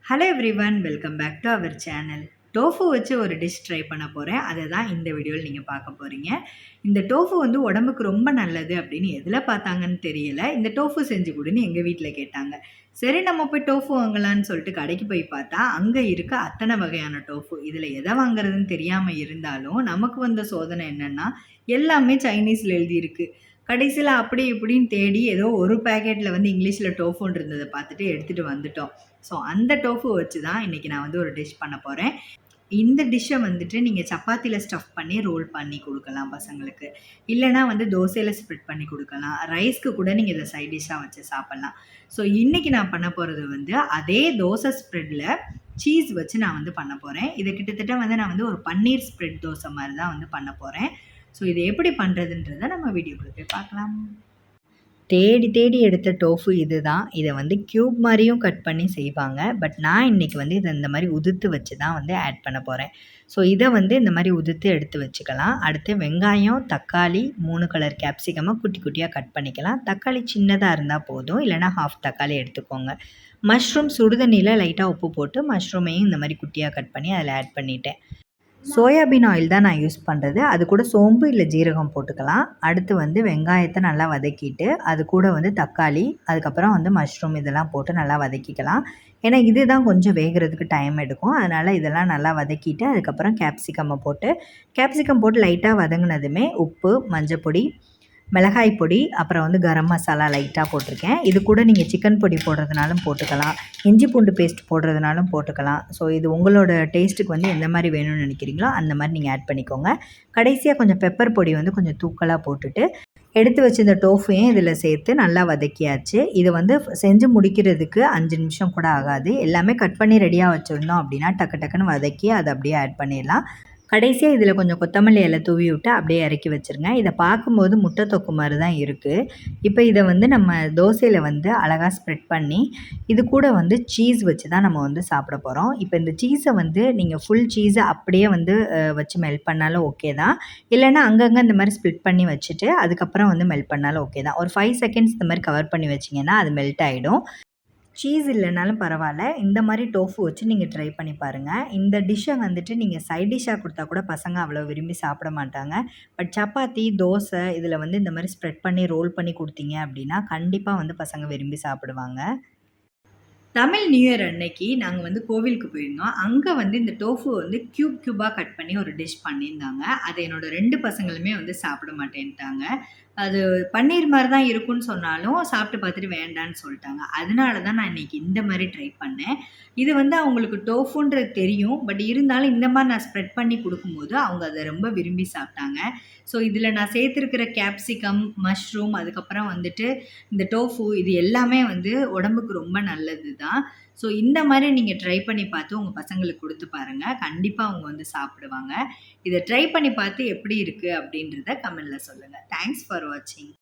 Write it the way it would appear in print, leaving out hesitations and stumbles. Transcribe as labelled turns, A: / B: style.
A: Hello everyone, welcome back to our channel. Tofu வச்சு ஒரு dish try பண்ண போகிறேன். அதை தான் இந்த வீடியோவில் நீங்கள் பார்க்க போகிறீங்க. இந்த டோஃபு வந்து உடம்புக்கு ரொம்ப நல்லது அப்படின்னு எதில் பார்த்தாங்கன்னு தெரியல. இந்த டோஃபு செஞ்சு கொடுன்னு எங்கள் வீட்டில் கேட்டாங்க. சரி, நம்ம போய் டோஃபு வாங்கலான்னு சொல்லிட்டு கடைக்கு போய் பார்த்தா அங்கே இருக்க அத்தனை வகையான டோஃபு. இதில் எதை வாங்குறதுன்னு தெரியாமல் இருந்தாலும் நமக்கு வந்த சோதனை என்னென்னா, எல்லாமே சைனீஸில் எழுதியிருக்கு. கடைசியில் அப்படி இப்படின்னு தேடி ஏதோ ஒரு பேக்கெட்டில் வந்து இங்கிலீஷில் டோஃபுன்னு இருந்ததை பார்த்துட்டு எடுத்துகிட்டு வந்துட்டோம். ஸோ அந்த டோஃபு வச்சு தான் இன்றைக்கி நான் வந்து ஒரு டிஷ் பண்ண போகிறேன். இந்த டிஷ்ஷை வந்துட்டு நீங்கள் சப்பாத்தியில் ஸ்டஃப் பண்ணி ரோல் பண்ணி கொடுக்கலாம் பசங்களுக்கு. இல்லைனா வந்து தோசையில் ஸ்ப்ரெட் பண்ணி கொடுக்கலாம். ரைஸ்க்கு கூட நீங்கள் இதை சைட் டிஷ்ஷாக வச்சு சாப்பிட்லாம். ஸோ இன்றைக்கி நான் பண்ண போகிறது வந்து அதே தோசை ஸ்ப்ரெட்டில் சீஸ் வச்சு நான் வந்து பண்ண போகிறேன். இது கிட்டத்தட்ட வந்து நான் வந்து ஒரு பன்னீர் ஸ்ப்ரெட் தோசை மாதிரி தான் வந்து பண்ண போகிறேன். ஸோ இது எப்படி பண்ணுறதுன்றதை நம்ம வீடியோக்குள்ளே போய் பார்க்கலாம். தேடி தேடி எடுத்த டோஃபு இது தான். இதை வந்து க்யூப் மாதிரியும் கட் பண்ணி செய்வாங்க. பட் நான் இன்றைக்கி வந்து இதை இந்த மாதிரி உதுத்து வச்சு தான் வந்து ஆட் பண்ண போகிறேன். ஸோ இதை வந்து இந்த மாதிரி உதுத்து எடுத்து வச்சுக்கலாம். அடுத்து வெங்காயம், தக்காளி, 3 கலர் கேப்சிகமாக குட்டி குட்டியாக கட் பண்ணிக்கலாம். தக்காளி சின்னதாக இருந்தால் போதும், இல்லைனா ஹாஃப் தக்காளி எடுத்துக்கோங்க. மஷ்ரூம் சுடுதண்ணியில் லைட்டாக உப்பு போட்டு மஷ்ரூமையும் இந்த மாதிரி குட்டியாக கட் பண்ணி அதில் ஆட் பண்ணிட்டேன். சோயாபீன் ஆயில் தான் நான் யூஸ் பண்ணுறது. அது கூட சோம்பு இல்லை ஜீரகம் போட்டுக்கலாம். அடுத்து வந்து வெங்காயத்தை நல்லா வதக்கிட்டு அது கூட வந்து தக்காளி, அதுக்கப்புறம் வந்து மஷ்ரூம் இதெல்லாம் போட்டு நல்லா வதக்கிக்கலாம். ஏன்னா இதுதான் கொஞ்சம் வேகிறதுக்கு டைம் எடுக்கும். அதனால் இதெல்லாம் நல்லா வதக்கிட்டு அதுக்கப்புறம் கேப்சிகம் போட்டு லைட்டாக வதங்கினதுமே உப்பு, மஞ்சப்பொடி, மிளகாய் பொடி, அப்புறம் வந்து கரம் மசாலா லைட்டாக போட்டிருக்கேன். இது கூட நீங்கள் சிக்கன் பொடி போடுறதுனாலும் போட்டுக்கலாம், இஞ்சி பூண்டு பேஸ்ட் போடுறதுனாலும் போட்டுக்கலாம். ஸோ இது உங்களோட டேஸ்ட்டுக்கு வந்து எந்த மாதிரி வேணும்னு நினைக்கிறீங்களோ அந்த மாதிரி நீங்கள் ஆட் பண்ணிக்கோங்க. கடைசியாக கொஞ்சம் பெப்பர் பொடி வந்து கொஞ்சம் தூக்கலாக போட்டுட்டு எடுத்து வச்சிருந்த டோஃபையும் இதில் சேர்த்து நல்லா வதக்கியாச்சு. இது வந்து செஞ்சு முடிக்கிறதுக்கு 5 நிமிஷம் கூட ஆகாது. எல்லாமே கட் பண்ணி ரெடியாக வச்சுருந்தோம் அப்படின்னா டக்கு டக்குன்னு வதக்கி அதை அப்படியே ஆட் பண்ணிடலாம். கடைசியாக இதில் கொஞ்சம் கொத்தமல்லி இலை தூவி விட்டு அப்படியே இறக்கி வச்சுருங்க. இதை பார்க்கும்போது முட்டை தொக்கு மாதிரி தான் இருக்குது. இப்போ இதை வந்து நம்ம தோசையில் வந்து அழகாக ஸ்ப்ரெட் பண்ணி இது கூட வந்து சீஸ் வச்சு தான் நம்ம வந்து சாப்பிட போகிறோம். இப்போ இந்த சீஸை வந்து நீங்கள் ஃபுல் சீஸை அப்படியே வந்து வச்சு மெல்ட் பண்ணாலும் ஓகே தான். இல்லைனா அங்கங்கே இந்த மாதிரி ஸ்ப்ளிட் பண்ணி வச்சுட்டு அதுக்கப்புறம் வந்து மெல்ட் பண்ணாலும் ஓகே தான். ஒரு 5 செகண்ட்ஸ் இந்த மாதிரி கவர் பண்ணி வச்சிங்கன்னா அது மெல்ட் ஆகிடும். சீஸ் இல்லைனாலும் பரவாயில்ல, இந்த மாதிரி டோஃபு வச்சு நீங்கள் ட்ரை பண்ணி பாருங்கள். இந்த டிஷ்ஷை வந்துட்டு நீங்கள் சைட் டிஷ்ஷாக கொடுத்தா கூட பசங்க அவ்வளோ விரும்பி சாப்பிட மாட்டாங்க. பட் சப்பாத்தி, தோசை இதில் வந்து இந்த மாதிரி ஸ்ப்ரெட் பண்ணி ரோல் பண்ணி கொடுத்தீங்க அப்படின்னா கண்டிப்பாக வந்து பசங்க விரும்பி சாப்பிடுவாங்க. தமிழ் நியூ இயர் அன்னைக்கு நாங்கள் வந்து கோவிலுக்கு போயிருந்தோம். அங்கே வந்து இந்த டோஃபு வந்து க்யூபாக கட் பண்ணி ஒரு டிஷ் பண்ணியிருந்தாங்க. அதை என்னோடய 2 பசங்களுமே வந்து சாப்பிட மாட்டேன்ட்டாங்க. அது பன்னீர் மாதிரி தான் இருக்குன்னு சொன்னாலும் சாப்பிட்டு பார்த்துட்டு வேண்டான்னு சொல்லிட்டாங்க. அதனால தான் நான் இன்றைக்கி இந்த மாதிரி ட்ரை பண்ணேன். இது வந்து அவங்களுக்கு டோஃபுன்றது தெரியும். பட் இருந்தாலும் இந்த மாதிரி நான் ஸ்ப்ரெட் பண்ணி கொடுக்கும்போது அவங்க அதை ரொம்ப விரும்பி சாப்பிட்டாங்க. ஸோ இதில் நான் சேர்த்துருக்கிற கேப்சிகம், மஷ்ரூம், அதுக்கப்புறம் வந்துட்டு இந்த டோஃபு இது எல்லாமே வந்து உடம்புக்கு ரொம்ப நல்லது தான். ஸோ இந்த மாதிரி நீங்கள் ட்ரை பண்ணி பார்த்து உங்கள் பசங்களுக்கு கொடுத்து பாருங்கள். கண்டிப்பாக அவங்க வந்து சாப்பிடுவாங்க. இதை ட்ரை பண்ணி பார்த்து எப்படி இருக்குது அப்படின்றத கமெண்ட்டில் சொல்லுங்கள். தேங்க்ஸ் ஃபார் வாட்சிங்.